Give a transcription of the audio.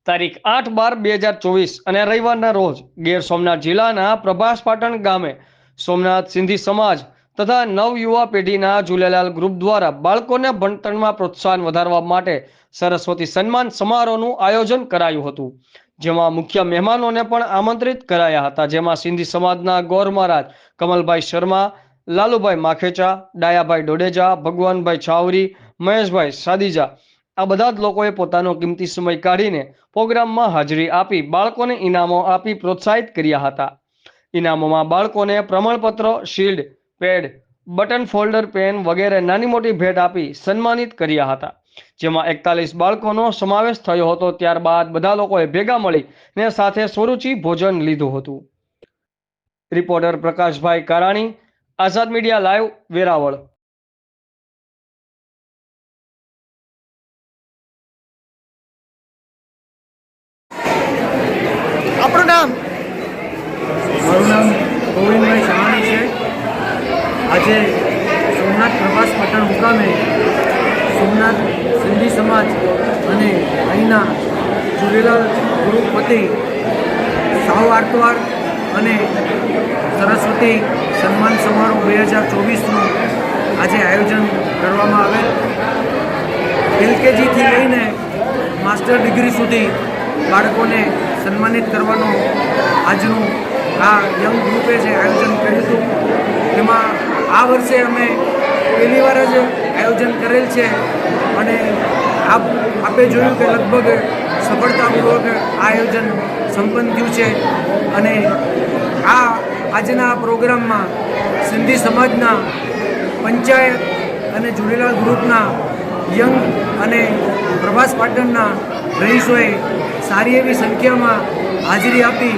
તારીખ 8/12/2024 અને રવિવારના રોજ ગીર સોમનાથ જિલ્લાના પ્રભાસપાટણ ગામે સોમનાથ સિંધી સમાજ તથા નવયુવા પેઢીના ઝૂલેલાલ ગ્રુપ દ્વારા બાળકોને ભણતરમાં પ્રોત્સાહન વધારવા માટે સરસ્વતી સન્માન સમારોહનું આયોજન કરાયું હતું, જેમાં મુખ્ય મહેમાનોને પણ આમંત્રિત કરાયા હતા, જેમાં સિંધી સમાજના ગોર મહારાજ કમલભાઈ શર્મા, લાલુભાઈ માખેચા, ડાયાભાઈ ડોડેજા, ભગવાનભાઈ છાવરી, મહેશભાઈ સાદીજા આ બધા જ લોકોએ પોતાનો કિંમતી સમય કાઢીને પ્રોગ્રામમાં હાજરી આપી બાળકોને ઇનામો આપી પ્રોત્સાહિત કર્યા હતા. ઇનામોમાં બાળકોને પ્રમાણપત્ર, shield, pad, button folder pen વગેરે નાની મોટી ભેટ આપી સન્માનિત કર્યા હતા, જેમાં 41 બાળકોનો સમાવેશ થયો હતો. ત્યારબાદ બધા લોકોએ ભેગા મળીને સાથે સ્વરૂચિ ભોજન લીધું હતું. રિપોર્ટર પ્રકાશભાઈ કારાણી, આઝાદ મીડિયા લાઈવ, વેરાવળ. આપણું નામ? મારું નામ ગોવિંદભાઈ સાહાણી છે. આજે સોમનાથ પ્રભાસપાટણ મુકામે સોમનાથ સિંધી સમાજ અને અહીંના ઝૂલેલાલ ગ્રુપ વતી સાવ આર્તવાર અને સરસ્વતી સન્માન સમારોહ 2024નું આજે આયોજન કરવામાં આવેલ. LKGથી લઈને માસ્ટર ડિગ્રી સુધી બાળકોને સન્માનિત કરવાનો આજનું આ યંગ ગ્રુપે જે આયોજન કર્યું હતું તેમાં આ વર્ષે અમે પહેલી વાર જ આયોજન કરેલ છે અને આપે જોયું કે લગભગ સફળતાપૂર્વક આ આયોજન સંપન્ન થયું છે. અને આજના પ્રોગ્રામમાં સિંધી સમાજના પંચાયત અને ઝૂલેલાલ ગ્રુપના યંગ અને પ્રભાસપાટણના રહીશોએ સારી એવી સંખ્યામાં હાજરી આપી